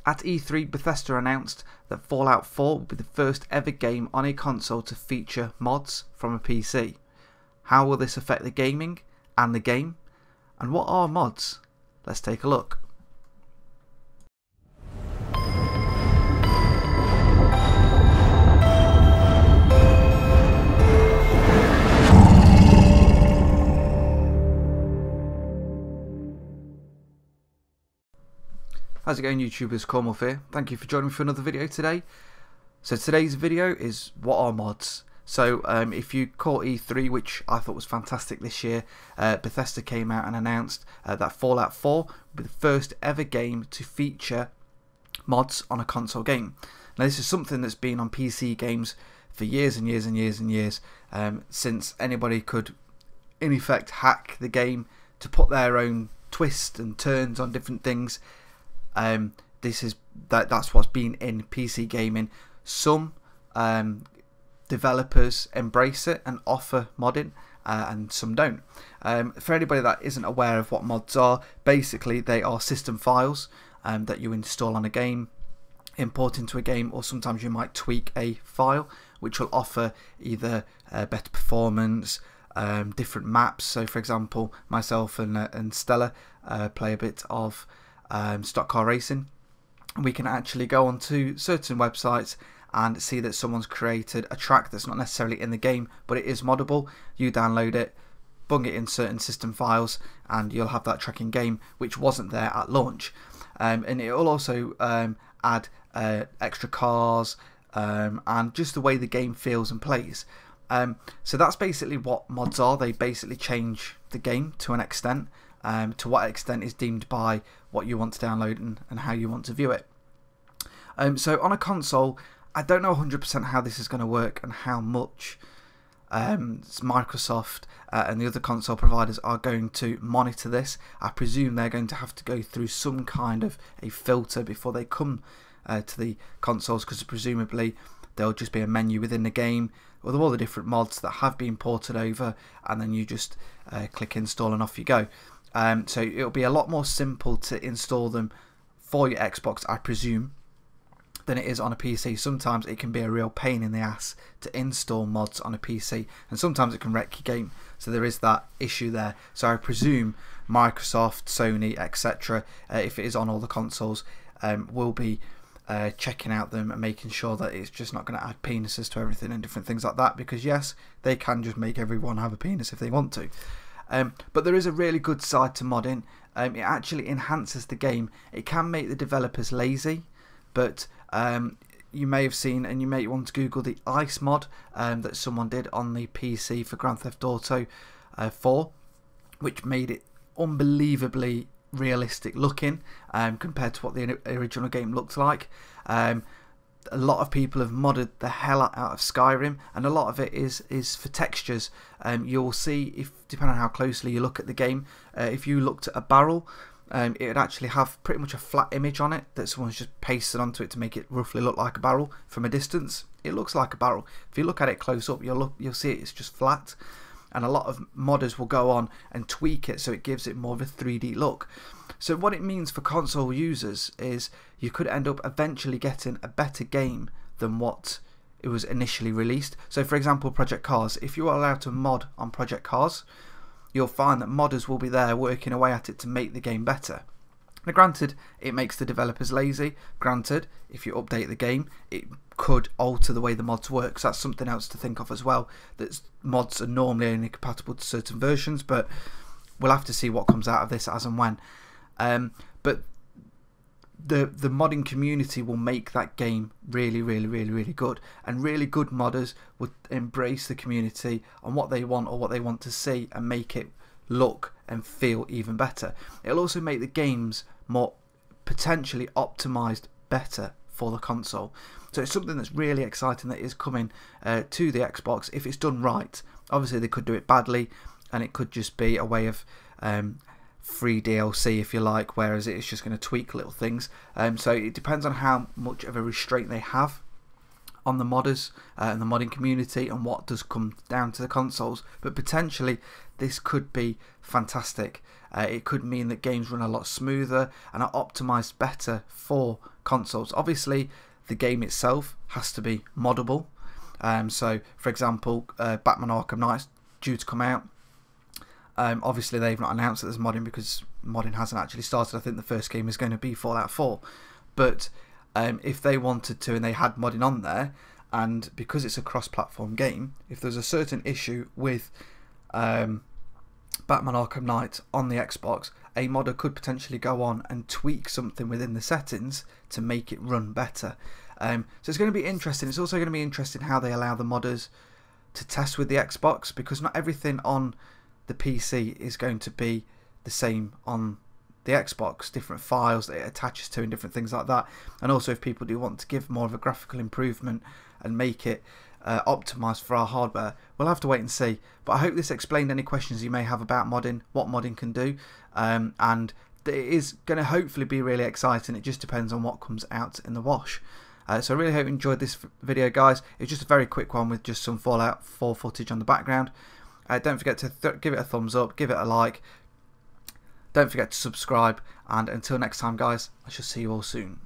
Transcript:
At E3, Bethesda announced that Fallout 4 will be the first ever game on a console to feature mods from a PC. How will this affect the gaming and the game? And what are mods? Let's take a look. How's it going, YouTubers? Cornwolf here. Thank you for joining me for another video today. So today's video is what are mods. So if you caught E3, which I thought was fantastic this year, Bethesda came out and announced that Fallout 4 will be the first ever game to feature mods on a console game. Now this is something that's been on PC games for years and years and years and years, since anybody could in effect hack the game to put their own twists and turns on different things. That's what's been in PC gaming. Some developers embrace it and offer modding, and some don't. For anybody that isn't aware of what mods are, basically they are system files that you install on a game, import into a game, or sometimes you might tweak a file which will offer either better performance, different maps. So for example, myself and Stella play a bit of stock car racing. We can actually go onto certain websites and see that someone's created a track that's not necessarily in the game, but it is moddable. You download it, bung it in certain system files, and you'll have that track in game, which wasn't there at launch. And it will also add extra cars and just the way the game feels and plays. So that's basically what mods are. They basically change the game to an extent. To what extent is deemed by what you want to download and how you want to view it. So on a console, I don't know 100% how this is going to work and how much Microsoft and the other console providers are going to monitor this. I presume they're going to have to go through some kind of a filter before they come to the consoles, because presumably there'll just be a menu within the game with all the different mods that have been ported over, and then you just click install and off you go. So it'll be a lot more simple to install them for your Xbox, I presume, than it is on a PC. Sometimes it can be a real pain in the ass to install mods on a PC, and sometimes it can wreck your game. So there is that issue there. So I presume Microsoft, Sony, etc., if it is on all the consoles, will be checking out them and making sure that it's just not going to add penises to everything and different things like that, because yes, they can just make everyone have a penis if they want to. But there is a really good side to modding. It actually enhances the game. It can make the developers lazy, but you may have seen, and you may want to Google the ice mod that someone did on the PC for Grand Theft Auto 4, which made it unbelievably realistic looking compared to what the original game looked like. A lot of people have modded the hell out of Skyrim, and a lot of it is for textures. You'll see, if depending on how closely you look at the game, if you looked at a barrel, it would actually have pretty much a flat image on it that someone's just pasted onto it to make it roughly look like a barrel. From a distance, it looks like a barrel. If you look at it close up, you'll see it's just flat. And a lot of modders will go on and tweak it so it gives it more of a 3D look. So what it means for console users is you could end up eventually getting a better game than what it was initially released. So for example, Project Cars, if you are allowed to mod on Project Cars, you'll find that modders will be there working away at it to make the game better. Now granted, it makes the developers lazy. Granted, if you update the game, it could alter the way the mods work. So that's something else to think of as well. That mods are normally only compatible to certain versions, but we'll have to see what comes out of this as and when. But the modding community will make that game really good, and really good modders would embrace the community on what they want or what they want to see and make it look and feel even better. It'll also make the games more potentially optimized better for the console. So it's something that's really exciting that is coming to the Xbox if it's done right. Obviously they could do it badly, and it could just be a way of free DLC, if you like, whereas it's just going to tweak little things. So it depends on how much of a restraint they have on the modders and the modding community and what does come down to the consoles. But potentially this could be fantastic. It could mean that games run a lot smoother and are optimized better for consoles. Obviously, the game itself has to be moddable. So, for example, Batman Arkham Knight's due to come out. Obviously, they've not announced that there's modding because modding hasn't actually started. I think the first game is going to be Fallout 4. But if they wanted to and they had modding on there, and because it's a cross-platform game, if there's a certain issue with Batman Arkham Knight on the Xbox, a modder could potentially go on and tweak something within the settings to make it run better. So it's going to be interesting. It's also going to be interesting how they allow the modders to test with the Xbox, because not everything on the PC is going to be the same on the Xbox. Different files that it attaches to and different things like that. And also, if people do want to give more of a graphical improvement and make it optimized for our hardware, we'll have to wait and see. But I hope this explained any questions you may have about modding, what modding can do, and it is going to hopefully be really exciting. It just depends on what comes out in the wash. So I really hope you enjoyed this video, guys. It's just a very quick one with just some Fallout 4 footage on the background. Don't forget to give it a thumbs up, give it a like. Don't forget to subscribe, and until next time, guys, I shall see you all soon.